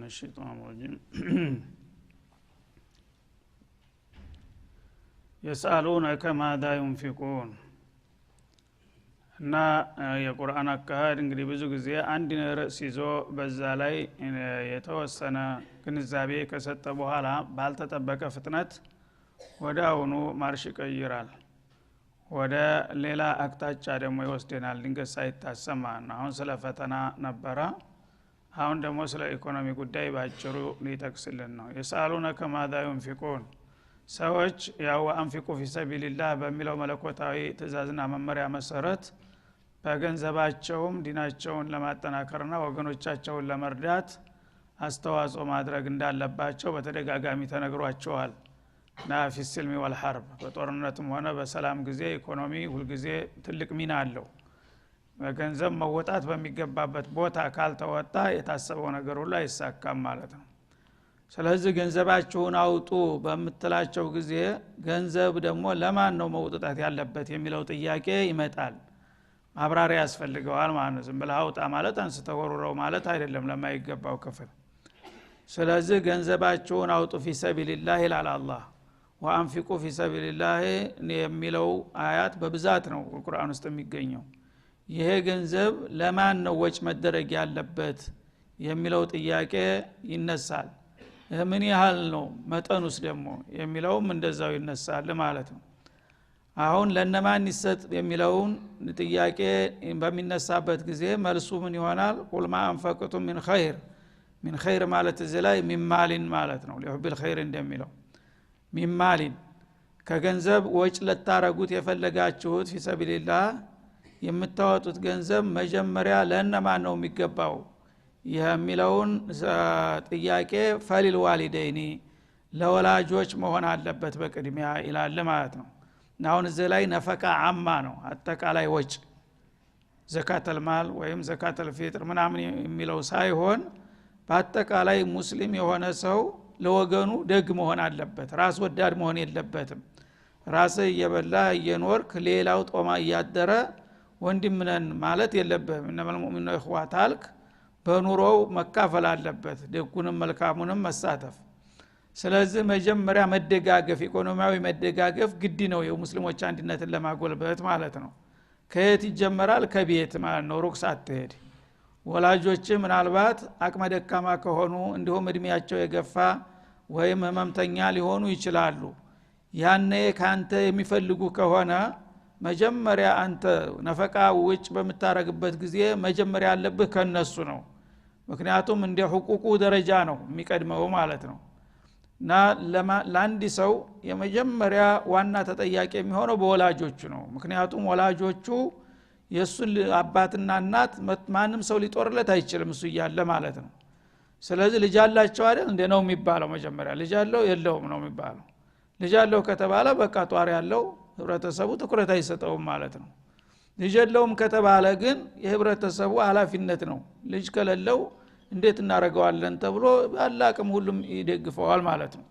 الشيطان الرجيم يسألونك ماذا ينفقون እና የቁርአን አካሄድ እንግዲህ ብዙ ጊዜ አንድ ርዕስ ይዞ በዛ ላይ የተወሰነ ግንዛቤ ከሰጠ በኋላ ባልተጠበቀ ፍጥነት ወዳውኑ ማርሽ ይቀይራል ወደ ሌላ አቅጣጫ ደግሞ ይወስደናል ድንገት ሳይታሰብ ማለት ነው። አሁን ስለ ፈተና ነበረ፣ አሁን ደግሞ ስለ ኢኮኖሚ ጉዳይ ባጭሩ ሊጠቅስልን ነው። የሰአሉነከ ማዛ ينفقون ሰዎች ያው አንፊቁ ፊ ሰቢልላህ በሚለው መለኮታዊ ትእዛዝና መመሪያ መሰረት በገንዘባቸውም ዲናቸውን ለማጠናከርና ወገኖቻቸውን ለመርዳት አስተዋጽኦ ማድረግ እንዳለባቸው በተደጋጋሚ ተነግሯቸዋል። ናፊ السلم والحرب በጦርነትም ሆነ በሰላም ጊዜ ኢኮኖሚ ሁሉ ጊዜ ትልቅ ሚና አለው። በገንዘብ መወጣት በሚገባበት ቦታ ካልተወጣ የታሰበው ነገር ሁሉ አይሳካም ማለት ነው። ስለዚህ ገንዘባችሁን አውጡ በመጥላቸው ጊዜ ገንዘብ ደግሞ ለማን ነው መውጣት ያለበት የሚለው ጥያቄ ይመጣል። ማብራሪያ ያስፈልገዋል ማለት ነው። ዝም ብለህ አውጣ ማለት አንስተወሩረው ማለት አይደለም ለማይገባው ክፍል። ስለዚህ ገንዘባችሁን አውጡ ፊ ሰቢልላህ ይላል አላህ። ወአንፊቁ ፊ ሰቢልላህ የሚለው አያት በብዛት ነው ቁርአን ውስጥ የሚገኘው። ይሄ ገንዘብ ለማን ነው ወጭ መደረግ ያለበት የሚለው ጥያቄ ይነሳል። ምን ያህል ነው መጠኑስ ደግሞ የሚለውም እንደዛው ይነሳል ማለት ነው። አሁን ለነማን ይሰጥ የሚለውን ጥያቄ በሚነሳበት ጊዜ መልሱ ምን ይሆናል? ቁል ማ አንፈቅቱም ሚን ኸይር ማለት እዚህ ላይ ሚማሊን ማለት ነው። ለሁብል ኸይር እንደሚለው ሚማሊን ከገንዘብ ወጭ ለታረጉት የፈለጋችሁት ፊ ሰቢልላህ የምታወጡት ገንዘብ መጀመሪያ ለነማን ነው የሚገባው የሚለውን ጥያቄ ፈሊል ዋሊደይኒ ለወላጆች መሆን አለበት በቅድሚያ ይላል ማለት ነው። አሁን እዚህ ላይ ነፈቃ አማ ነው አጠቃላይ ወጭ ዘካተል ማል ወይም ዘካተል ፊጥር ምናምን የሚለው ሳይሆን በአጠቃላይ ሙስሊም የሆነ ሰው ለወገኑ ደግ መሆን አለበት። ራስ ወዳድ መሆን የለበትም። ራስ እየበላ እየኖርክ ሌላው ጦማ እያደረ ወንድምነን ማለት የለበትም። እነማል ሙእሚኑነ ኢኽዋት አልክ በኑሮው መካፈል አለበት፣ ደጉንም መልካሙንም መሳተፍ። ስለዚህ መጀመሪያ መደጋገፍ ኢኮኖሚያዊ መደጋገፍ ግድ ነው የሙስሊሞች አንድነትን ለማጎልበት ማለት ነው። ከየት ይጀመራል? ከቤት ማለት ነው። ሩቅ ሳትሄድ ወላጆች ምናልባት አቅመ ደካማ ከሆኑ እንዲሁም እድሜያቸው የገፋ ወይም ህመምተኛ ሊሆኑ ይችላሉ። ያኔ ካንተ የሚፈልጉ ከሆነ መጀመሪያ አንተ ነፈቃ ውጭ በመታረግበት ጊዜ መጀመሪያ ያለብህ ከነሱ ነው። ምክንያቱም እንደ ሁቁቁ ደረጃ ነው የሚቀድመው ማለት ነው። እና ለአንድ ሰው የመጀመሪያ ዋና ተጠያቂ የሚሆነው በወላጆቹ ነው። ምክንያቱም ወላጆቹ የሱን አባትና እናት ማንም ሰው ሊጦርለት አይችልም እሱ እያለ ማለት ነው። ስለዚህ ልጅ አላቸው አይደል እንደ ነው የሚባለው። መጀመሪያ ልጅ አለው የለውም ነው የሚባለው። ልጅ አለው ከተባለ በቃ ጧሪ ያለው ህብረተሰቡ ትኩረት አይሰጠውም ማለት ነው። ልጅ የለውም ከተባለ ግን የህብረተሰቡ ኃላፊነት ነው። ልጅ ከሌለው እንዴት እናረጋዋለን ተብሎ አላቅም ሁሉም ይደግፈዋል ማለት ነው።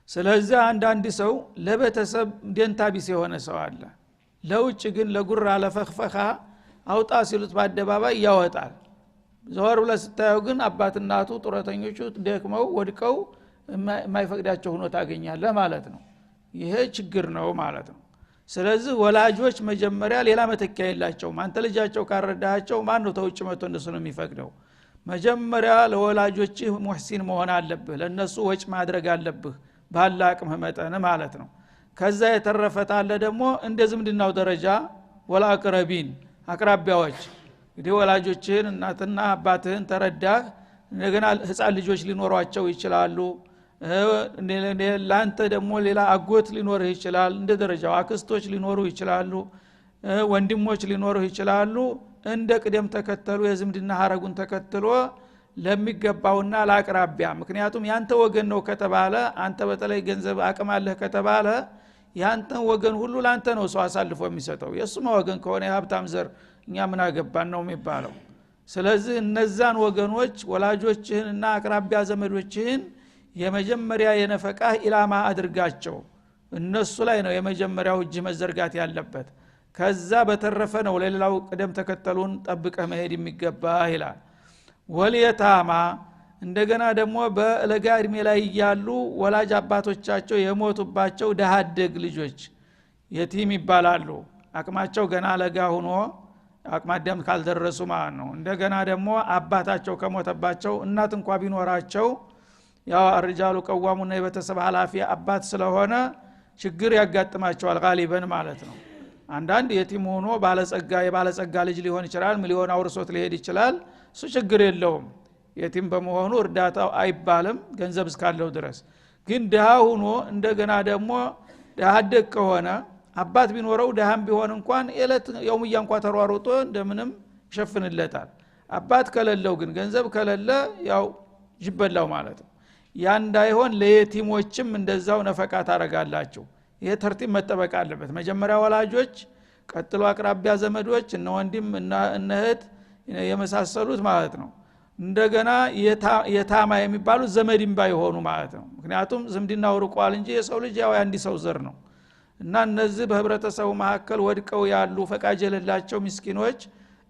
ስለዚህ አንዳንድ ሰው ለቤተሰብ ደንታ ቢስ የሆነ ሰው አለ። ለውጭ ግን ለጉራ ለፈخፈኻ አውጣ ሲሉት በአደባባይ ያወጣል። ዘወር ብለህ ስታየው ግን አባት እናቱ ጡረተኞቹ ደክመው ወድቀው የማይፈቅዳቸው ሆኖ ታገኛለህ ማለት ነው። ይሄ ችግር ነው ማለት ነው። ስለዚህ ወላጆች መጀመሪያ ሌላ መተኪያ የላቸውም። አንተ ልጃቸው ካረዳቸው ማን ነው ተውጭ መጥቶ እንደሱ ነው የሚፈቅደው? መጀመሪያ ለወላጆች ሙህሲን መሆን አለብህ። ለነሱ ወጭ ማድረግ አለብህ ባላቅም መጠን ማለት ነው። ከዛ የተረፈታለ ደግሞ እንደ ዝምድናው ደረጃ ወላቅረቢን አቅራቢያዎች እንግዲህ ወላጆችህን እናትና አባትህን ተረዳህ። እንደገና ህፃን ልጆች ሊኖሯቸው ይችላሉ። ላንተ ደግሞ ሌላ አጎት ሊኖርህ ይችላል። እንደ ደረጃው አክስቶች ሊኖሩ ይችላሉ፣ ወንድሞች ሊኖሩ ይችላሉ። እንደ ቅደም ተከተሉ የዝምድና ሐረጉን ተከትሎ ለሚገባውና ለአቅራቢያ። ምክንያቱም ያንተ ወገን ነው ከተባለ አንተ በተለይ ገንዘብ አቅም አለህ ከተባለ ያንተ ወገን ሁሉ ላንተ ነው ሰው አሳልፎ የሚሰጠው። የሱማ ወገን ከሆነ የሀብታም ዘር እኛ ምን አገባን ነው የሚባለው። ስለዚህ እነዛን ወገኖች ወላጆችህንና አቅራቢያ ዘመዶችህን የመጀመሪያ የነፈቃህ ኢላማ አድርጋቸው። እነሱ ላይ ነው የመጀመሪያው እጅ መዘርጋት ያለበት። ከዛ በተረፈ ነው ለሌላው ቅደም ተከተሉን ጠብቀህ መሄድ የሚገባ ይላል። ወልየታማ እንደገና ደግሞ በለጋ እድሜ ላይ ያሉ ወላጅ አባቶቻቸው የሞቱባቸው ደሃደግ ልጆች የቲም ይባላሉ አቅማቸው ገና ለጋ ሆኖ አቅመ አዳም ካልደረሱ ማለት ነው እንደገና ደግሞ አባታቸው ከሞተባቸው እናት እንኳን ቢኖራቸው ያው الرجال قوامون የቤተሰብ ኃላፊ አባት ስለሆነ ችግር ያጋጥማቸዋል ጋሊበን ማለት ነው አንዳንድ የቲም ሆኖ የባለጸጋ ልጅ ሊሆን ይችላል ሚሊዮን አውርሶት ሊሄድ ይችላል እሱ ችግር የለውም የቲም በመሆኑ እርዳታው አይባልም ገንዘብ እስካለው ድረስ ግን ደሃ ሆኖ እንደገና ደግሞ ደሃደግ ከሆነ አባት ቢኖረው ደሃም ቢሆን እንኳን እለት የውምያ እንኳን ተሯሩጦ እንደምንም ይሸፍንለታል አባት ከሌለው ግን ገንዘብ ከሌለ ያው ይበላው ማለት ነው ያ እንዳይሆን ለየቲሞችም እንደዛው ነፈቃ ታረጋላችሁ ይሄ ተርቲብ መጠበቅ አለበት መጀመሪያ ወላጆች ቀጥሎ አቅራቢያ ዘመዶች እነ ወንድም እና እህት የመሳሰሉት ማለት ነው እንደገና የታማ የሚባሉት ዘመድም ባይሆኑ ማለት ነው ምክንያቱም ዝምድናው ርቋል እንጂ የሰው ልጅ ያው አንዲ ሰው ዘር ነው እና እነዚህ በህብረተሰቡ መካከል ወድቀው ያሉ ፈቃጅ የሌላቸው ምስኪኖች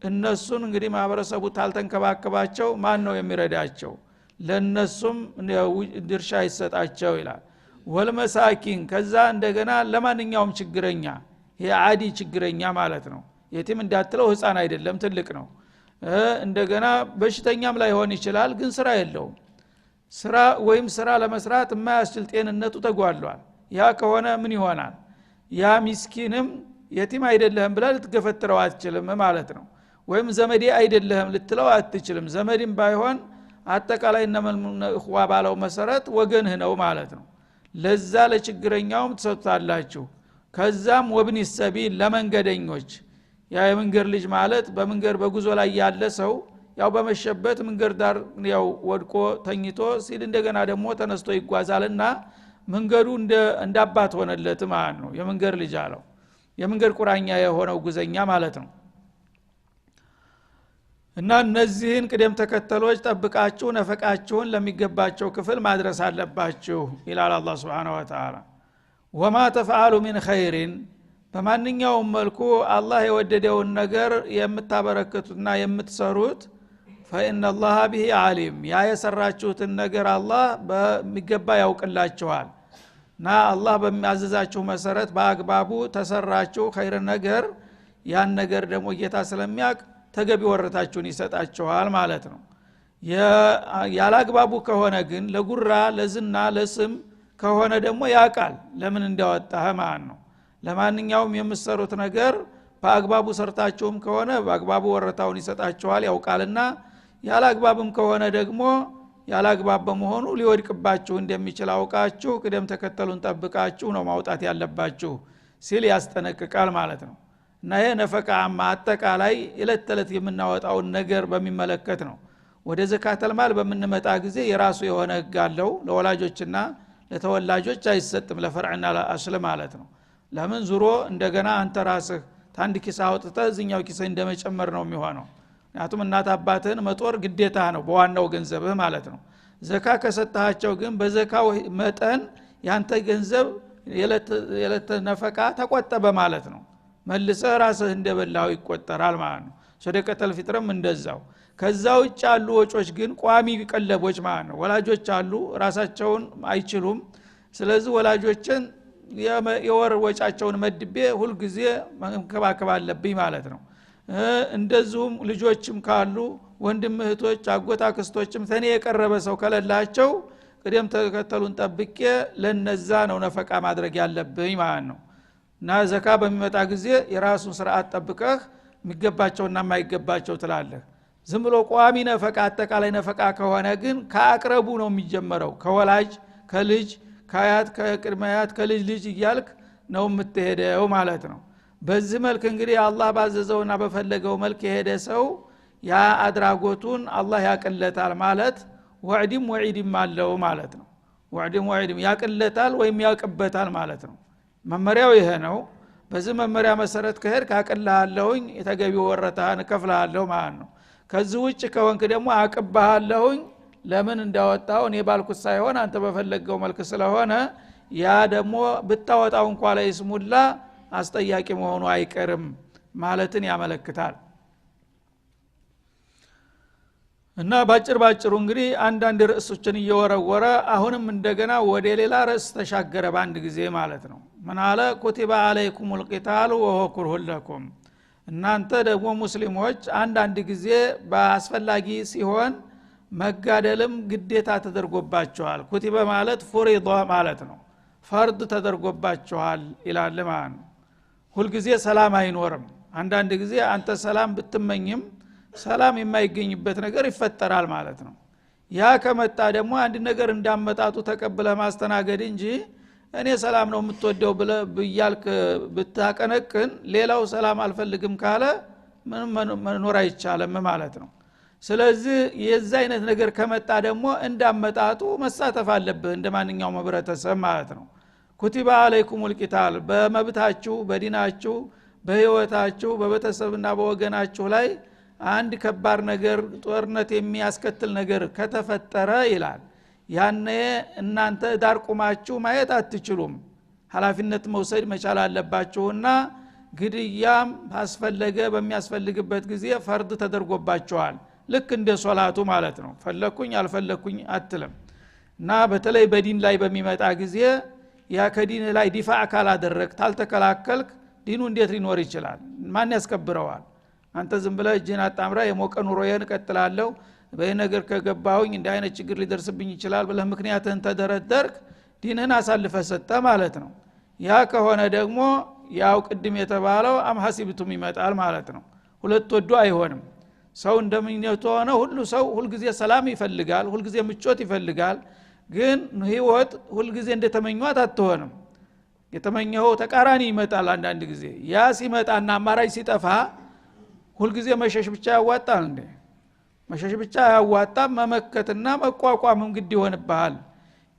እነሱን እንግዲህ ማህበረሰቡ ታልተንከባከባቸው ማን ነው የሚረዳቸው ለነሱም ድርሻ ይሰጣቸው ይላል ወልመሳኪን ከዛ እንደገና ለማንኛውም ችግረኛ ይሄ አዲ ችግረኛ ማለት ነው የቲም እንዳትለው ህፃን አይደለም ትልቅ ነው እንደገና በሽተኛም ላይ ሆን ይችላል ግን ስራ የለውም ስራ ወይም ስራ ለመስራት የማያስችል ጤንነቱ ተጓሏል ያ ከሆነ ምን ይሆናል ያ ምስኪንም የቲም አይደለም ብላ ልትገፈትረው አትችልም ማለት ነው ወይም ዘመዴ አይደለም ልትለው አትችልም ዘመድም ባይሆን አጠቃላይ እነመልሙነ እخوا ባለው መሰረት ወገንህ ነው ማለት ነው ለዛ ለችግረኛውም ተሰጥታላችሁ ከዛም ወብኒ ሰቢል ለመንገደኞች ያ የመንገድ ልጅ ማለት በመንገድ በጉዞ ላይ ያለ ሰው ያው በመሸበት መንገድ ዳር ያው ወድቆ ተኝቶ ሲል እንደገና ደግሞ ተነስቶ ይጓዛልና መንገዱ እንደ አባት ሆነለት ማለት ነው የመንገድ ልጅ አለው የመንገድ ቁራኛ የሆነው ጉዘኛ ማለት ነው እና እነዚህን ቅደም ተከተሎች ጠብቃችሁ ነፈቃችሁን ለሚገባቸው ክፍል ማድረስ አለባችሁ ይላል አላህ Subhanahu Wa Ta'ala ወማ ተፈዓሉ ሚን ኸይሪን በማንኛውም መልኩ አላህ የወደደውን ነገር የምታበረከቱና የምትሰሩት فإن الله به عليم ያ የሰራችሁትን ነገር አላህ በሚገባ ያውቅላችኋል ና አላህ በሚያዘዛችሁ መሰረት በአግባቡ ተሰራችሁ ኸይር ነገር ያን ነገር ደግሞ ጌታ ስለሚያውቅ ተገቢ ወረታችሁን ይሰጣችኋል ማለት ነው ያላግባቡ ከሆነ ግን ለጉራ ለዝና ለስም ከሆነ ደግሞ ያቃል ለምን እንዳወጣህ ማለት ነው ለማንኛውም የምትሰሩት ነገር በአግባቡ ሰርታችሁም ከሆነ በአግባቡ ወረታውን ይሰጣችኋል ያውቃልና ያላግባብም ከሆነ ደግሞ ያላግባብ በመሆኑ ሊወድቅባችሁ እንደሚችል አውቃችሁ ቅደም ተከተሉን ጠብቃችሁ ነው ማውጣት ያለባችሁ ሲል ያስጠነቅቃል ማለት ነው እና ይሄ ነፈቃ አጠቃላይ እለት የምናወጣውን ነገር በሚመለከት ነው ወደ ዘካተል ማል በመንመጣ ጊዜ የራሱ የሆነ ህግ አለው ለወላጆችና ለተወላጆች አይሰጥም ለፈርዕና ለአስል ማለት ነው ለምን ዙሮ እንደገና አንተ ራስህ ታንድ ኪስ አውጥተህ እዚህኛው ኪስ እንደመጨመር ነው የሚሆነው ምክንያቱም እናት አባትህን መጦር ግዴታ ነው በዋናው ገንዘብህ ማለት ነው ዘካ ከሰጣቸው ግን በዘካው መጠን ያንተ ገንዘብ የለት ነፈቃ ተቆጠበ ማለት ነው መልሰህ ራስህ እንደበላው ይቆጠራል ማለት ነው ሰደቀተል ፊጥርም እንደዛው ከዛው ውጭ ያሉ ወጮች ግን ቋሚ ቀለቦች ማለት ነው ወላጆች አሉ ራሳቸውን አይችሉም ስለዚህ ወላጆችን የወር ወጫቸውን መድቤ ሁሉ ጊዜ መንከባከብ አለብኝ ማለት ነው እንደዚሁም ልጆችም ካሉ ወንድም እህቶች አጎታ ክስቶችም ተኔ የቀረበ ሰው ከለላቸው ቅደም ተከተሉን ጠብቄ ለነዛ ነው ነፈቃ ማድረግ ያለብኝ ማለት ነው እና ዘካ በሚመጣ ጊዜ የራሱን ስርዓት ጠብቀህ የሚገባቸውና የማይገባቸው ትላለህ ዝም ብሎ ቋሚ ነፈቃ አጠቃላይ ነፈቃ ከሆነ ግን ከአቅረቡ ነው የሚጀመረው ከወላጅ ከልጅ ከአያት ከቅድመያት ከልጅ ልጅ እያልክ ነው የምትሄደው ማለት ነው በዚህ መልክ እንግዲህ አላህ ባዘዘውና በፈለገው መልክ የሄደ ሰው ያ አድራጎቱን አላህ ያቀለታል ማለት ወዕድም ወዒድም አለው ማለት ነው ወዕድም ያቀለታል ወይም ያቀበታል ማለት ነው መመሪያው ይሄ ነው በዚህ መመሪያ መሰረት ከሄድ ካቀላለሁኝ የተገቢ ወረታን ከፍላለሁ ማለት ነው ከዚህ ውጭ ከሆንክ ደግሞ አቀባለሁኝ ለምን እንዳወጣው እኔ ባልኩት ሳይሆን አንተ በፈለገው መልክ ስለሆነ ያ ደግሞ ብታወጣው እንኳን ላይ ስሙላ አስጠያቂ መሆኑ አይቀርም ማለትን ያመለክታል እና ባጭሩ እንግዲህ አንዳንድ ርዕሶችን እየወረወረ አሁንም እንደገና ወደ ሌላ ርዕስ ተሻገረ በአንድ ጊዜ ማለት ነው። ምን አለ? ኩቲበ አለይኩሙል ቂታሉ ወሁወ ኩርሁን ለኩም። እናንተ ደግሞ ሙስሊሞች አንዳንድ ጊዜ በአስፈላጊ ሲሆን መጋደልም ግዴታ ተደርጎባቸዋል። ኩቲበ ማለት ፉሪዳ ማለት ነው። ፈርድ ተደርጎባቸዋል ይላል ማለት ነው። ሁል ጊዜ ሰላም አይኖርም። አንዳንድ ጊዜ አንተ ሰላም ብትመኝም ሰላም የማይገኝበት ነገር ይፈጠራል ማለት ነው። ያ ከመጣ ደግሞ አንድ ነገር እንዳመጣጡ ተቀብለ ማስተናገድ እንጂ እኔ ሰላም ነው የምትወደው ብያልክ ብታቀነቅን ሌላው ሰላም አልፈልግም ካለ ምንም መኖር አይቻልም ማለት ነው። ስለዚህ የዛ አይነት ነገር ከመጣ ደግሞ እንዳመጣጡ መሳተፍ አለብህ እንደማንኛውም ህብረተሰብ ማለት ነው። ኩቲበ አለይኩሙል ቂታል በመብታችሁ በዲናችሁ በህይወታችሁ በቤተሰብና በወገናችሁ ላይ አንድ ከባድ ነገር ጦርነት የሚያስከትል ነገር ከተፈጠረ ይላል ያኔ እናንተ ዳር ቁማችሁ ማየት አትችሉም። ኃላፊነት መውሰድ መቻል አለባችሁና ግድያም ባስፈለገ በሚያስፈልግበት ጊዜ ፈርድ ተደርጎባችኋል። ልክ እንደ ሶላቱ ማለት ነው። ፈለኩኝ አልፈለኩኝ አትልም። እና በተለይ በዲን ላይ በሚመጣ ጊዜ ያ ከዲን ላይ ዲፋዕ ካላደረክ ታልተከላከልክ ዲኑ እንዴት ሊኖር ይችላል? ማን ያስከብረዋል? አንተ ዝም ብለህ እጅህን አጣምራ የሞቀ ኑሮዬን እቀጥላለሁ በነገር ከገባሁኝ እንደ አይነት ችግር ሊደርስብኝ ይችላል ብለህ ምክንያትህን ተደረደርክ ዲንህን አሳልፈህ ሰጠህ ማለት ነው። ያ ከሆነ ደግሞ ያው ቅድም የተባለው አምሐሲብቱም ይመጣል ማለት ነው። ሁለት ወዶ አይሆንም። ሰው እንደምኞቱ ሆነ ሁሉ ሰው ሁሉ ጊዜ ሰላም ይፈልጋል፣ ሁሉ ጊዜ ምቾት ይፈልጋል። ግን ህይወት ሁሉ ጊዜ እንደተመኘዋት አትሆንም። የተመኘው ተቃራኒ ይመጣል አንዳንድ ጊዜ። ያ ሲመጣና አማራጭ ሲጠፋ ሁሉ ጊዜ መሸሽ ብቻ ያዋጣል እንዴ? መሸሽ ብቻ ያዋጣም መመከትና መቋቋምም ግድ ይሆንብሃል።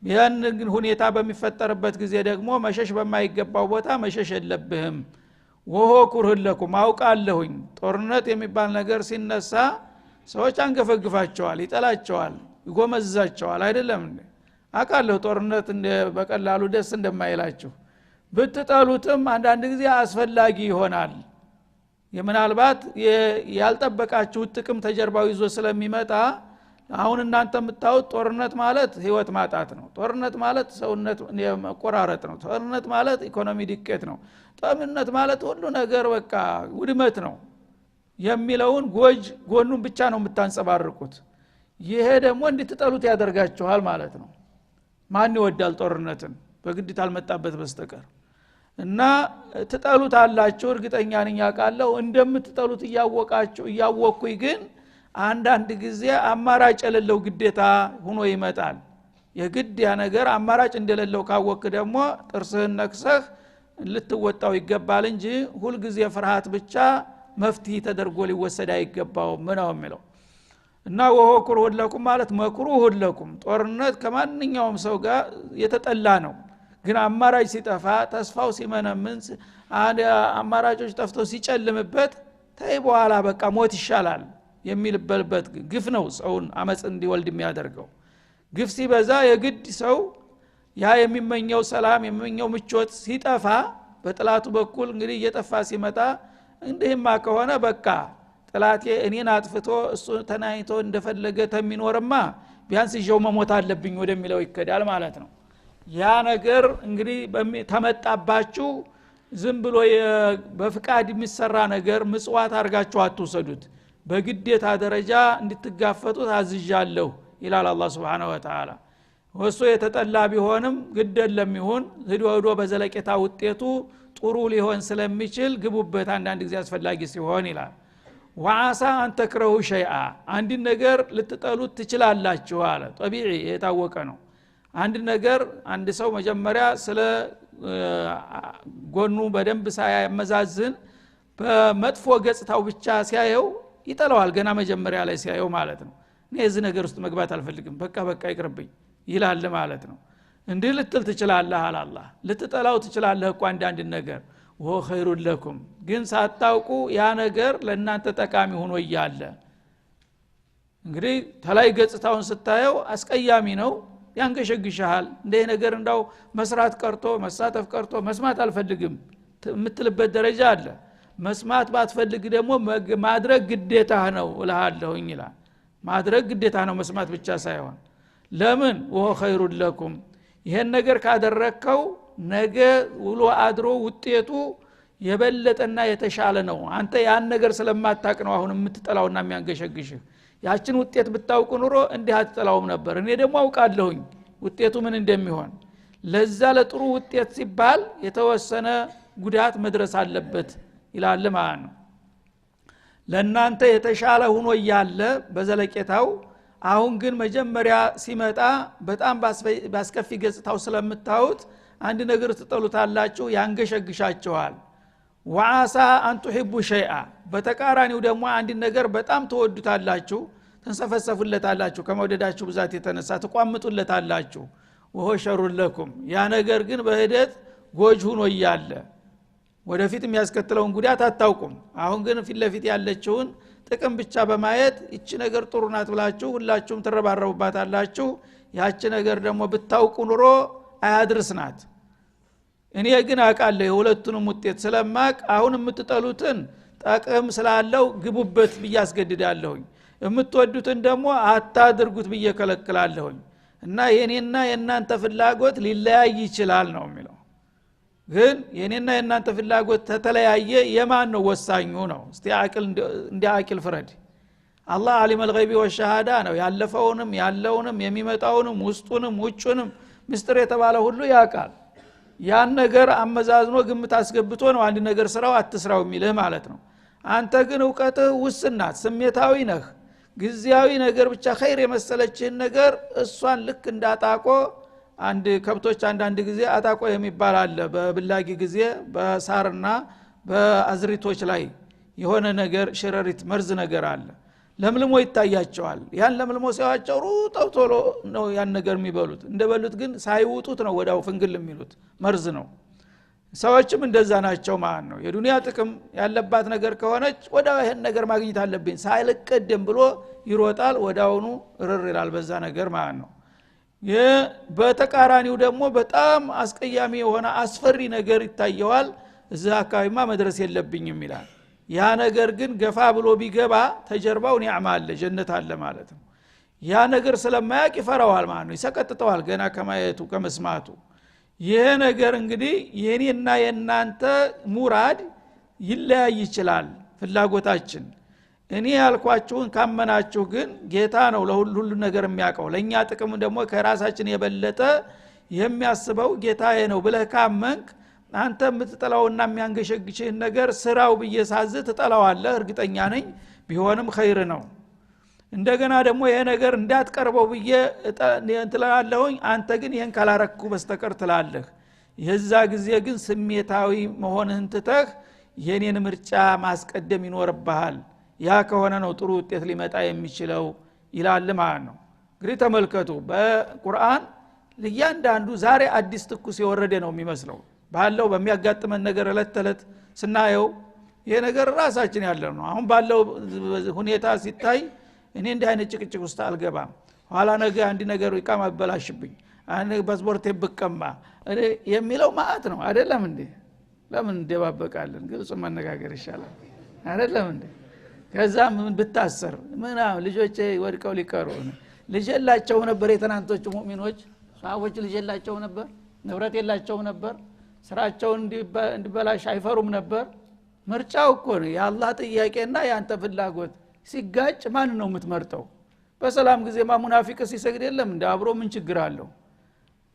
ያን ግን ሁኔታ በሚፈጠርበት ጊዜ ደግሞ መሸሽ በማይገባው ቦታ መሸሽ የለብህም። ወሁወ ኩርሁን ለኩም አውቃለሁኝ ጦርነት የሚባል ነገር ሲነሳ ሰዎች አንገፈግፋቸዋል፣ ይጠላቸዋል፣ ይጎመዛቸዋል አይደለም እንዴ? አውቃለሁ ጦርነት በቀላሉ ደስ እንደማይላችሁ። ብትጠሉትም አንዳንድ ጊዜ አስፈላጊ ይሆናል። የምናልባት ያልጠበቃችሁት ጥቅም ተጀርባው ይዞ ስለሚመጣ አሁን እናንተ የምታዩት ጦርነት ማለት ህይወት ማጣት ነው። ጦርነት ማለት ሰውነት መቆራረጥ ነው። ጦርነት ማለት ኢኮኖሚ ድቀት ነው። ጦርነት ማለት ሁሉ ነገር በቃ ውድመት ነው የሚለውን ጎኑን ብቻ ነው የምታንጸባርቁት። ይሄ ደግሞ እንድትጠሉት ያደርጋችኋል ማለት ነው። ማን ይወዳል ጦርነትን በግድ ታልመጣበት በስተቀር? እና ትጠሉት አላችሁ እርግጠኛ ነኝ ያውቃለሁ። እንደምትጠሉት እያወቅኩኝ ግን አንዳንድ ጊዜ አማራጭ የሌለው ግዴታ ሆኖ ይመጣል። የግድ ያ ነገር አማራጭ እንደሌለው ካወቅክ ደግሞ ጥርስህን ነክሰህ ልትወጣው ይገባል እንጂ ሁሉ ጊዜ ፍርሃት ብቻ መፍትሄ ተደርጎ ሊወሰድ አይገባውም ነው የሚለው። እና ወሁወ ኩርሁን ለኩም ማለት መክሩሁን ለኩም ጦርነት ከማንኛውም ሰው ጋር የተጠላ ነው። ግን አማራጭ ሲጠፋ ተስፋው ሲመነምን አማራጮች ጠፍተው ሲጨልምበት ተይ በኋላ በቃ ሞት ይሻላል የሚልበልበት ግፍ ነው ሰውን አመጽ እንዲወልድ የሚያደርገው። ግፍ ሲበዛ የግድ ሰው ያ የሚመኘው ሰላም የሚመኘው ምቾት ሲጠፋ በጥላቱ በኩል እንግዲህ እየጠፋ ሲመጣ እንደህማ ከሆነ በቃ ጥላቴ እኔን አጥፍቶ እሱ ተናይቶ እንደፈለገ ተሚኖርማ ቢያንስ ይዤው መሞት አለብኝ ወደሚለው ይከዳል ማለት ነው። ያ ነገር እንግዲህ ተመጣባችሁ ዝም ብሎ በፍቃድ የሚሰራ ነገር ምጽዋት አድርጋችሁ አትውሰዱት። በግዴታ ደረጃ እንድትጋፈጡት አዝዣለሁ ይላል አላህ Subhanahu Wa Ta'ala። ወሶ የተጠላ ቢሆንም ግደለም ይሁን ሄዶ በዘለቄታ ውጤቱ ጥሩ ሊሆን ስለሚችል ግቡበት አንዳንድ ጊዜ አስፈላጊ ሲሆን ይላል። ወአሳ አን ተክረሁ ሸይአ አንድ ነገር ልትጠሉት ትችላላችሁ አለ። ጠቢዒ የታወቀ ነው። አንድ ነገር አንድ ሰው መጀመሪያ ስለ ጎኑ በደንብ ሳያመዛዝን በመጥፎ ገጽታው ብቻ ሲያየው ይጠላዋል። ገና መጀመሪያ ላይ ሲያየው ማለት ነው። እኔ እዚህ ነገር ውስጥ መግባት አልፈልግም በቃ ይቅርብኝ ይላል ማለት ነው። እንዲህ ልትል ትችላለህ አለ አላህ። ልትጠላው ትችላለህ እኮ አንዳንድ ነገር ወሆ ኸይሩን ለኩም ግን ሳታውቁ ያ ነገር ለእናንተ ጠቃሚ ሆኖ እያለ እንግዲህ ተላይ ገጽታውን ስታየው አስቀያሚ ነው ያንገሸግሻል። እንደ ነገር እንዳው መስራት ቀርቶ መሳተፍ ቀርቶ መስማት አልፈልግም የምትልበት ደረጃ አለ። መስማት ባትፈልግ ደግሞ ማድረግ ግዴታ ነው እልሃለሁኝ ይላል። ማድረግ ግዴታ ነው መስማት ብቻ ሳይሆን ለምን ወሆ ኸይሩን ለኩም ይሄን ነገር ካደረከው ነገ ውሎ አድሮ ውጤቱ የበለጠና የተሻለ ነው አንተ ያን ነገር ስለማታቅ ነው አሁን የምትጠላውና የሚያንገሸግሽህ ያችን ውጤት ብታውቁ ኑሮ እንዲህ አትጠላውም ነበር እኔ ደግሞ አውቃለሁኝ ውጤቱ ምን እንደሚሆን ለዛ ለጥሩ ውጤት ሲባል የተወሰነ ጉዳት መድረስ አለበት ይላል ማለት ነው ለናንተ የተሻለ ሆኖ ያለ በዘለቄታው አሁን ግን መጀመሪያ ሲመጣ በጣም ባስከፊ ገጽታው ስለምታዩት አንድ ነገር ትጠሉታላችሁ ያንገሸግሻችኋል ወአሳ አን ትሂቡ ሸይአ በተቃራኒው ደግሞ አንድ ነገር በጣም ተወዱታላችሁ ተንሰፈሰፉለታላችሁ ከመውደዳችሁ ብዛት የተነሳ ተቋምጡለታላችሁ ወሆ ሸሩን ለኩም ያ ነገር ግን በሂደት ጎጅ ሆኖ ያለ ወደፊት የሚያስከትለውን ጉዳት አታውቁም አሁን ግን ፊት ለፊት ያለችውን ጥቅም ብቻ በማየት እቺ ነገር ጥሩ ናት ብላችሁ ሁላችሁም ተረባረቡባታላችሁ ያቺ ነገር ደግሞ ብታውቁ ኑሮ አያድርስናት እኔ ግን አውቃለሁ የሁለቱንም ውጤት ስለማቅ አሁን የምትጠሉትን ጥቅም ስላለው ግቡበት ብያስገድዳለሁኝ የምትወዱትን ደግሞ አታድርጉት ብየከለክላለሁኝ እና የኔና የናንተ ፍላጎት ሊለያይ ይችላል ነው የሚለው ግን የኔና የናንተ ፍላጎት ተተለያየ የማን ነው ወሳኙ ነው እስቲ አቅል እንደ አቅል ፍረድ አላህ ዓሊም الغይብ ወሸሃዳ ነው ያለፈውንም ያለውንም የሚመጣውንም ውስጡንም ውጩንም ምስጢር የተባለ ሁሉ ያውቃል ያን ነገር አመዛዝኖ ግምት አስገብቶ ነው አንድ ነገር ስራው አትስራው የሚልህ ማለት ነው አንተ ግን ዕውቀትህ ውስናት ስሜታዊ ነህ ግዚያዊ ነገር ብቻ ኸይር የመሰለችህን ነገር እሷን ልክ እንዳጣቆ አንድ ከብቶች አንድ ጊዜ አጣቆ የሚባል አለ በብላጊ ጊዜ በሳርና በአዝሪቶች ላይ የሆነ ነገር ሽረሪት መርዝ ነገር አለ ለምልሞ ይታያቸዋል ያን ለምልሞ ሲያዋቸው ሩጠው ቶሎ ነው ያን ነገር የሚበሉት እንደበሉት ግን ሳይውጡት ነው ወዳው ፍንግል የሚሉት መርዝ ነው ሰዎችም እንደዛ ናቸው ማለት ነው የዱንያ ጥቅም ያለባት ነገር ከሆነች ወዳው ይሄን ነገር ማግኘት አለብኝ ሳይልቀደም ብሎ ይሮጣል ወዳውኑ ርር ይላል በዛ ነገር ማለት ነው በተቃራኒው ደግሞ በጣም አስቀያሚ የሆነ አስፈሪ ነገር ይታየዋል እዛ አካባቢማ መድረስ የለብኝም ይላል ያ ነገር ግን ገፋ ብሎ ቢገባ ተጀርባው ኒዕማ አለ ጀነት አለ ማለት ነው ያ ነገር ስለማያቅ ይፈራዋል ማለት ነው ይሰቀጥጠዋል ገና ከማየቱ ከመስማቱ ይሄ ነገር እንግዲህ የኔና የናንተ ሙራድ ይለያይ ይችላል ፍላጎታችን እኔ ያልኳችሁን ካመናችሁ ግን ጌታ ነው ለሁሉ ነገር የሚያቀው ለኛ ጥቅም ደግሞ ከራሳችን የበለጠ የሚያስበው ጌታዬ ነው ብለህ ካመንክ አንተ የምትጠላውና የሚያንገሸግሽህን ነገር ስራው በየሳዝ ትጠላዋለህ እርግጠኛ ነኝ ቢሆንም ኸይር ነው እንደገና ደግሞ ይሄ ነገር እንዳትቀርበው ብዬ እንትላለሁኝ አንተ ግን ይሄን ካላረኩ በስተቀር ትላለህ የዛ ጊዜ ግን ስሜታዊ መሆንህን ትተህ የኔን ምርጫ ማስቀደም ይኖርብሃል ያ ከሆነ ነው ጥሩ ውጤት ሊመጣ የሚችለው ይላል ማለት ነው እንግዲህ ተመልከቱ በቁርአን ለእያንዳንዱ ዛሬ አዲስ ትኩስ የወረደ ነው የሚመስለው ባለው በሚያጋጥመን ነገር እለት ስናየው ይሄ ነገር ራሳችን ያለው ነው አሁን ባለው ሁኔታ ሲታይ እኔ እንዲህ አይነት ጭቅጭቅ ውስጥ አልገባም ኋላ ነገ አንድ ነገር ይቃም አበላሽብኝ አንድ ፓስፖርት ይብቀማ የሚለው ማአት ነው አይደለም እንዴ ለምን እንደባበቃለን ግልጽ መነጋገር ይሻላል አይደለም እንዴ ከዛ ምን ብታሰር ምናም ልጆቼ ወድቀው ሊቀሩ ልጅ የላቸው ነበር የትናንቶቹ ሙእሚኖች ሰሃቦች ልጅ የላቸው ነበር ንብረት የላቸው ነበር ስራቸውን እንዲበላሽ አይፈሩም ነበር ምርጫው እኮ ነው የአላህ ጥያቄና ያንተ ፍላጎት ሲጋጭ ማን ነው የምትመርጠው በሰላም ጊዜማ ሙናፊቅ ሲሰግድ የለም እንደ አብሮ ምን ችግር አለው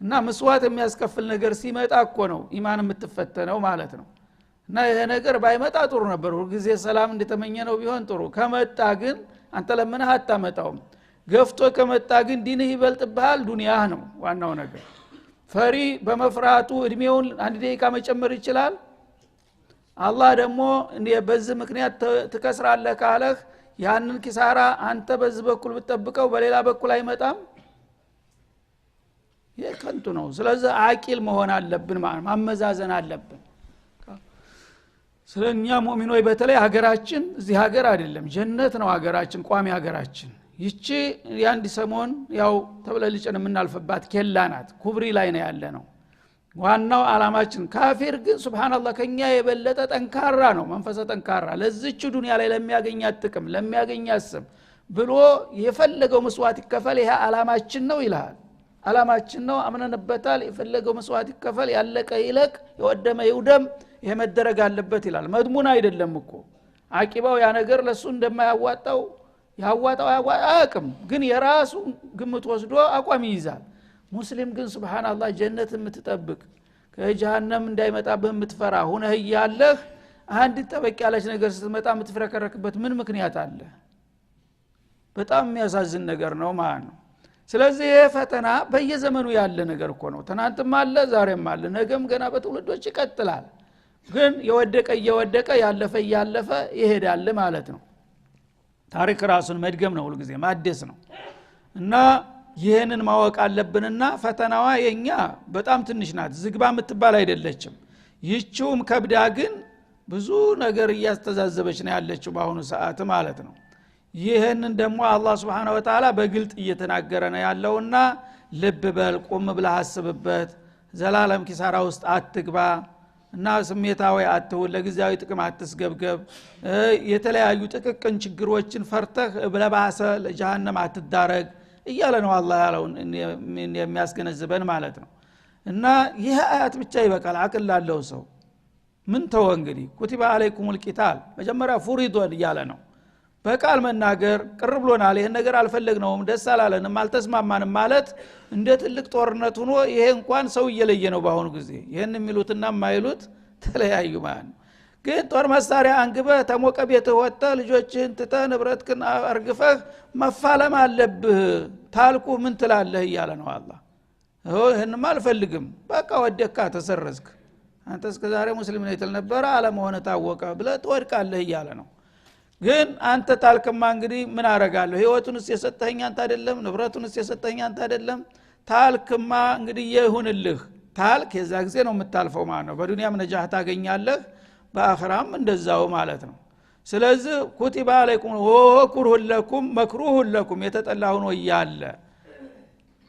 እና መስዋዕት የሚያስከፍል ነገር ሲመጣ እኮ ነው ኢማን የምትፈተነው ማለት ነው እና ይሄ ነገር ባይመጣ ጥሩ ነበር ሁሉ ጊዜ ሰላም እንደተመኘነው ቢሆን ጥሩ ከመጣ ግን አንተ ለምን አታመጣውም ገፍቶ ከመጣ ግን ዲንህ ይበልጥብሃል ዱንያህ ነው ዋናው ነገር ፈሪ በመፍራቱ እድሜውን አንድ ደቂቃ መጨመር ይችላል አላህ ደግሞ በዚህ ምክንያት ትከስራለህ ካለህ ያንን ኪሳራ አንተ በዚህ በኩል ብትጠብቀው በሌላ በኩል አይመጣም የከንቱ ነው ስለዚህ አቂል መሆን አለብን ማለት ማመዛዘን አለብን ስለኛ ሙእሚኖች በተለይ ሀገራችን እዚህ ሀገር አይደለም ጀነት ነው ሀገራችን ቋሚ ሀገራችን ይቺ ያንዲ ሰሞን ያው ተብለልጨን የምናልፈባት ኬላናት ኩብሪ ላይ ነው ያለ ነው ዋናው አላማችን ካፊር ግን ሱብሃንአላህ ከኛ የበለጠ ጠንካራ ነው መንፈሰ ጠንካራ ለዚች ዱንያ ላይ ለሚያገኛት ጥቅም ለሚያገኛት ስም ብሎ የፈለገው መስዋዕት ይከፈል ይሄ አላማችን ነው ይላል አላማችን ነው አምነንበታል የፈለገው መስዋዕት ይከፈል ያለቀ ይለቅ የወደመ ይውደም ይሄ መደረግ አለበት ይላል መድሙን አይደለም እኮ አቂባው ያ ነገር ለሱ እንደማያዋጣው ያዋጣው አያውቅም ግን የራሱ ግምት ወስዶ አቋም ይይዛል ሙስሊም ግን ሱብሃንአላህ ጀነት የምትጠብቅ ከጀሃነም እንዳይመጣብህ የምትፈራ ሆነህ ያለህ አንድ ተበቅ ያለች ነገር ስትመጣ የምትፈረከረክበት ምን ምክንያት አለ በጣም የሚያሳዝን ነገር ነው ማለት ነው ስለዚህ ይሄ ፈተና በየዘመኑ ያለ ነገር እኮ ነው ትናንትም አለ ዛሬም አለ ነገም ገና በትውልዶች ይቀጥላል ግን የወደቀ ያለፈ ይሄዳል ማለት ነው ታሪክ ራሱን መድገም ነው ሁሉ ጊዜ ማደስ ነው እና ይሄንን ማወቅ አለብንና ፈተናዋ የኛ በጣም ትንሽ ናት ዝግባ የምትባል አይደለችም ይህችውም ከብዳ ግን ብዙ ነገር እያስተዛዘበች ነው ያለችው በአሁኑ ሰዓት ማለት ነው ይሄንን ደግሞ አላህ Subhanahu Wa Ta'ala በግልጥ እየተናገረ ነው ያለውና ልብ በል ቆም ብለህ አስብበት ዘላለም ኪሳራ ውስጥ አትግባ እና ስሜታዊ አትሁን ለጊዜያዊ ጥቅም አትስገብገብ የተለያዩ ጥቅቅን ችግሮችን ፈርተህ ለባሰ ለጀሃነም አትዳረግ እያለ ነው አላህ ያለው የሚያስገነዝበን ማለት ነው እና ይሄ አያት ብቻ ይበቃል አቅል ላለው ሰው ምን ተወ እንግዲህ ኩቲባ አለይኩሙል ቂታል መጀመሪያ ፉሪዶን እያለ ነው በቃል መናገር ቅር ብሎናል ይሄን ነገር አልፈለግነውም ደስ አላለንም አልተስማማንም ማለት እንደ ትልቅ ጦርነት ሆኖ ይሄ እንኳን ሰው እየለየ ነው ባሁን ጊዜ ይሄን የሚሉትና ማይሉት ተለያዩ ማለት ነው ግን ጦር መሳሪያ አንግበህ ተሞቀ ቤትህ ወጥተህ ልጆችህን ትተህ ንብረትህን አርግፈህ መፋለም አለብህ ታልኩ ምን ትላለህ እያለ ነው አላህ ይሄንማ አልፈልግም በቃ ወደካ ተሰረዝክ አንተ እስከዛሬ ሙስሊም ነህ ተል ነበር አለመሆነ ታወቀ ብለህ ትወድቃለህ እያለ ነው ግን አንተ ታልከማ እንግዲህ ምን አረጋለሁ ህይወቱንስ የሰጠኸኝ አንተ አይደለም ንብረቱንስ የሰጠኸኝ አንተ አይደለም ታልከማ እንግዲህ ይሁንልህ ታልክ የዛ ጊዜ ነው የምታልፈው ማለት ነው በዱንያም ነጃህ ታገኛለህ በአኺራም እንደዛው ማለት ነው ስለዚህ ኩቲባ አለይኩም ወኩሩሁ ለኩም መክሩሁ ለኩም የተጠላሁ ነው ይያለ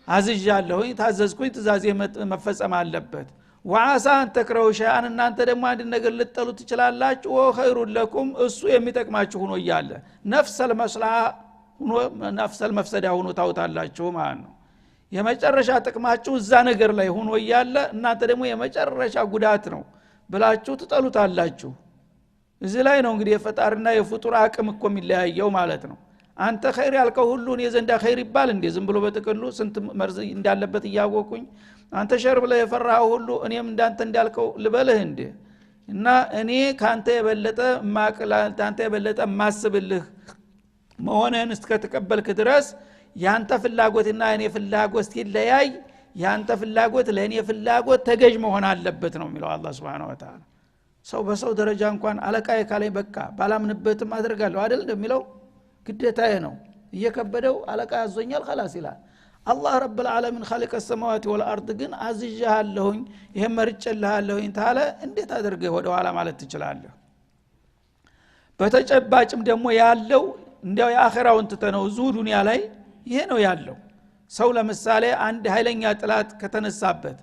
አዝጃለሁኝ ታዘዝኩኝ ትእዛዜ መፈጸም አለበት ወአሳ አንተክረው ሸአን እናንተ ደግሞ አንድ ነገር ልትጠሉ ትችላላችሁ ወኸይሩ ለኩም እሱ የሚጠቅማችሁ ሆኖ ይያለ ነፍሰል መስላህ ሆኖ ነፍሰል መፍሰዳ ሆኖ ታውታላችሁ ማለት ነው የመጨረሻ ጥቅማችሁ እዛ ነገር ላይ ሆኖ ይያለ እናንተ ደግሞ የመጨረሻ ጉዳት ነው ብላችሁ ትጠሉታላችሁ እዚህ ላይ ነው እንግዲህ የፈጣሪና የፍጡር አቅም እኮ የሚለያየው ማለት ነው አንተ ኸይር ያልከው ሁሉ እኔ ዘንዳ ኸይር ይባል እንዴ ዝም ብሎ በጥቅሉ ስንት መርዝ እንዳለበት ያወቁኝ አንተ ሸር ብለህ የፈራው ሁሉ እኔም እንዳንተ እንዳልከው ልበልህ እንዴ እና እኔ ካንተ የበለጠ ካንተ የበለጠ ማስብልህ መሆንህን እስከተቀበልክ ድረስ ያንተ ፍላጎትና እኔ ፍላጎት ሲለያይ ያንተ ፍላጎት ለኔ ፍላጎት ተገዥ መሆን አለበት ነው የሚለው አላህ Subhanahu Wa Ta'ala ሰው በሰው ደረጃ እንኳን አለቃዬ ካለኝ በቃ ባላምንበትም አድርጋለሁ አይደል እንደሚለው ግዴታዬ ነው እየከበደው አለቃ ያዞኛል خلاص ይላል አላህ ረብ العالمين خالق السماوات والارض ግን አዝዣለሁኝ ይሄ መርጨልሃለሁኝ ታለ እንዴት አድርገህ ወደ ኋላ ማለት ትችላለህ በተጨባጭም ደግሞ ያለው እንዲያው የአኺራውን ተተነው ዙ ዱንያ ላይ ይሄ ነው ያለው ሰው ለምሳሌ አንድ ኃይለኛ ጥላት ከተነሳበት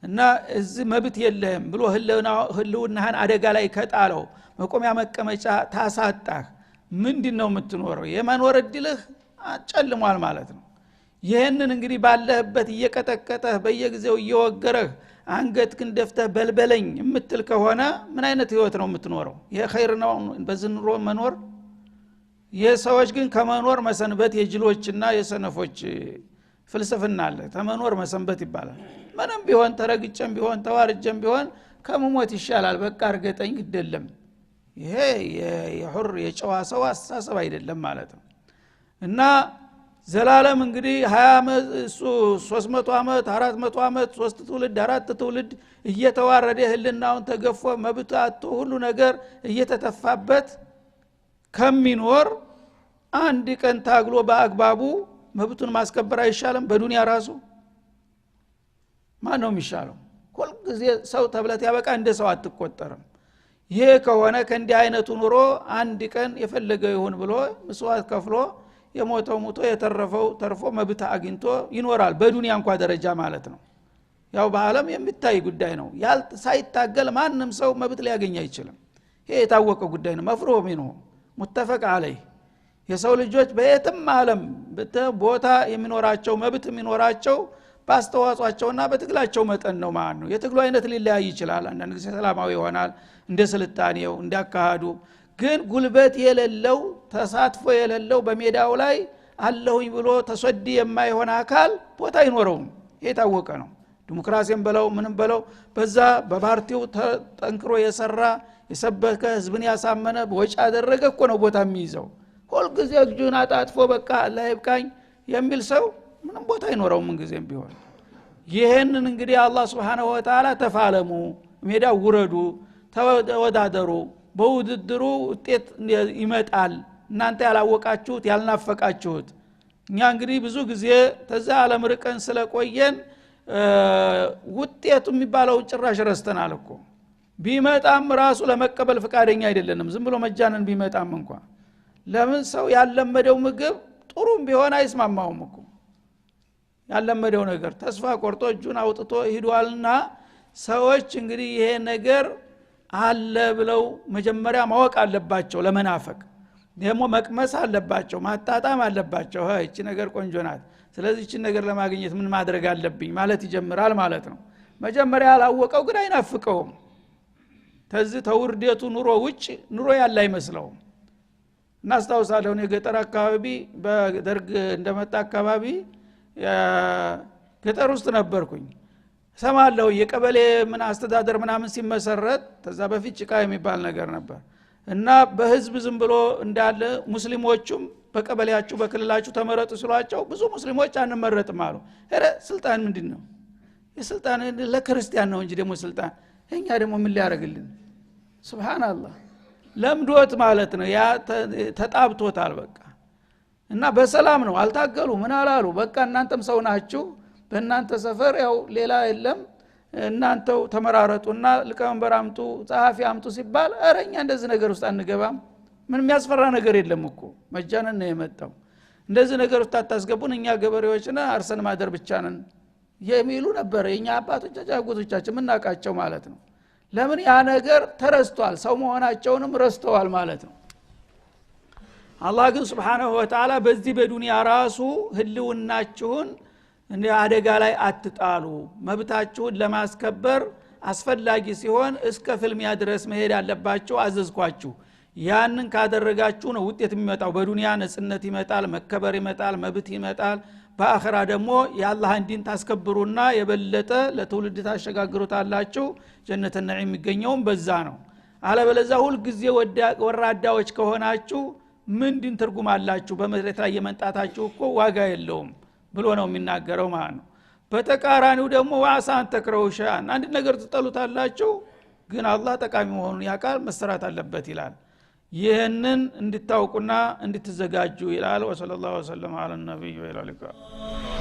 እና እዚህ መብት የለህም ብሎ ህልውናህን አደጋ ላይ ከጣለው መቆሚያ መቀመጫ ታሳጣህ ምንድነው የምትኖረው የመኖር እድልህ ጨልሟል ማለት ነው ይሄንን እንግዲህ ባለህበት እየቀጠቀጠህ በየጊዜው እየወገረህ አንገትክን ደፍተህ በልበለኝ የምትል ከሆነ ምን አይነት ህይወት ነው የምትኖረው ይሄ ኸይር ነው በዝንሮ መኖር የሰዎች ግን ከመኖር መሰንበት የጅሎችና የሰነፎች ፍልስፍና አለ ተመኖር መሰንበት ይባላል ምንም ቢሆን ተረግጨም ቢሆን ተዋርጀም ቢሆን ከመሞት ይሻላል በቃ አርገጠኝ ግደለም ይሄ የሁር የጨዋ ሰው አስተሳሰብ አይደለም ማለት ነው እና ዘላለም እንግዲህ 20 አመት 300 አመት 400 አመት 3 ትውልድ 4 ትውልድ እየተዋረደ ህልናውን ተገፎ መብቱ አጥቶ ሁሉ ነገር እየተተፋበት ከሚኖር አንድ ቀን ታግሎ በአግባቡ መብቱን ማስከበር አይሻልም በዱንያ ራሱ ማን ነው የሚሻለው ሁሉ ጊዜ ሰው ተብለት ያበቃ እንደ ሰው አትቆጠርም ይሄ ከሆነ ከእንዲህ አይነቱ ኑሮ አንድ ቀን የፈለገው ይሁን ብሎ መስዋዕት ከፍሎ የሞተው ሞቶ የተረፈው ተርፎ መብት አግኝቶ ይኖራል በዱንያ እንኳን ደረጃ ማለት ነው ያው በአለም የሚታይ ጉዳይ ነው ሳይታገል ማንንም ሰው መብት ሊያገኝ አይችልም ይሄ የታወቀ ጉዳይ ነው መፍሩም ነው ሙተፈቅ አለይ የሰው ልጆች በየትም ዓለም ቦታ የሚኖራቸው መብት የሚኖራቸው ባስተዋጽኦአቸውና በትግላቸው መጠን ነው ማለት ነው። የትግሉ አይነት ሊለያይ ይችላል። አንዳንድ ጊዜ ሰላማዊ ይሆናል እንደ ስልጣኔው እንዳካሃዱ። ግን ጉልበት የሌለው ተሳትፎ የሌለው በሜዳው ላይ አለሁኝ ብሎ ተሰዲ የማይሆን አካል ቦታ አይኖረውም። የታወቀ ነው። ዲሞክራሲን በለው ምንም በለው በዛ በፓርቲው ጠንክሮ የሰራ የሰበከ ህዝብን ያሳመነ ወጪ ያደረገ እኮ ነው ቦታ የሚይዘው። ሁሉ ጊዜ እጁን አጣጥፎ በቃ አላህ ይብቃኝ የሚል ሰው ምንም ቦታ አይኖረውም እንግዲህም ቢሆን። ይሄንን እንግዲህ አላህ Subhanahu Wa Ta'ala ተፋለሙ፣ ሜዳው ውረዱ፣ ተወዳደሩ፣ በውድድሩ ውጤት ይመጣል። እናንተ ያላወቃችሁት ያልናፈቃችሁት። እኛ እንግዲህ ብዙ ጊዜ ተዛ ዓለም ርቀን ስለቆየን ውጤቱ የሚባለው ጭራሽ ረስተናል እኮ። ቢመጣም ራሱ ለመቀበል ፍቃደኛ አይደለንም። ዝም ብሎ መጃነን ቢመጣም እንኳን ለምን ሰው ያለመደው ምግብ ጥሩም ቢሆን አይስማማውም እኮ። ያለመደው ነገር ተስፋ ቆርጦ እጁን አውጥቶ ሄዷልና ሰዎች እንግዲህ ይሄ ነገር አለ ብለው መጀመሪያ ማወቅ አለባቸው። ለመናፈቅ ደግሞ መቅመስ አለባቸው፣ ማጣጣም አለባቸው። እቺ ነገር ቆንጆ ናት፣ ስለዚህ እቺ ነገር ለማግኘት ምን ማድረግ አለብኝ ማለት ይጀምራል ማለት ነው። መጀመሪያ ያላወቀው ግን አይናፍቀውም። ተዚህ ተውርደቱ ኑሮ ውጭ ኑሮ ያለ አይመስለውም። እናስታውሳለን የገጠር አካባቢ በደርግ እንደመጣ አካባቢ ገጠር ውስጥ ነበርኩኝ። ሰማለው የቀበሌ ምን አስተዳደር ምናምን ሲመሰረት ተዛ በፊት ጭቃ የሚባል ነገር ነበር እና በህዝብ ዝም ብሎ እንዳለ ሙስሊሞቹም በቀበሌያችሁ በክልላችሁ ተመረጡ ሲሏቸው ብዙ ሙስሊሞች አንመረጥም አሉ። ኧረ ስልጣን ምንድነው? የስልጣን ለክርስቲያን ነው እንጂ ደግሞ ስልጣን እኛ ደግሞ ምን ሊያረግልን? ሱብሃንአላህ ለምዶት ማለት ነው። ያ ተጣብቶታል በቃ። እና በሰላም ነው አልታገሉ ምን አላሉ። በቃ እናንተም ሰው ናችሁ፣ በእናንተ ሰፈር ያው ሌላ የለም፣ እናንተው ተመራረጡና ሊቀመንበር አምጡ ጸሐፊ አምጡ ሲባል አረኛ እንደዚህ ነገር ውስጥ አንገባም። ምን የሚያስፈራ ነገር የለም እኮ መጃነን ነው የመጣው። እንደዚህ ነገር ውስጥ አታስገቡን፣ እኛ ገበሬዎችና አርሰን ማደር ብቻ ነን የሚሉ ነበር የኛ አባቶቻችን አጎቶቻችን ምናቃቸው ማለት ነው። ለምን ያ ነገር ተረስቷል፣ ሰው መሆናቸውንም ረስተዋል ማለት ነው። አላህ ግን Subhanahu Wa Ta'ala በዚህ በዱንያ ራሱ ህልውናችሁን እንደ አደጋ ላይ አትጣሉ፣ መብታችሁን ለማስከበር አስፈላጊ ሲሆን እስከ ፍልሚያ ድረስ መሄድ አለባችሁ አዘዝኳችሁ። ያንን ካደረጋችሁ ነው ውጤት የሚመጣው። በዱንያ ነጽነት ይመጣል፣ መከበር ይመጣል፣ መብት ይመጣል። በአኺራ ደግሞ የአላህን ዲን ታስከብሩና የበለጠ ለትውልድ ታሸጋግሩታላችሁ። ጀነተ ነዒም የሚገኘውም በዛ ነው። አለበለዚያ ሁሉ ጊዜ ወራዳዎች ከሆናችሁ ምን ዲን ትርጉም አላችሁ? በመሬት ላይ የመንጣታችሁ እኮ ዋጋ የለውም ብሎ ነው የሚናገረው ማለት ነው። በተቃራኒው ደግሞ ዋሳን ተክረውሻን አንድ ነገር ትጠሉታላችሁ፣ ግን አላህ ጠቃሚ መሆኑን ያቃል መስራት አለበት ይላል። ይሄንን እንድታውቁና እንድትዘጋጁ ይላል። ወሰለላሁ ዐለ ነብዩ ወዐላ አሊሂ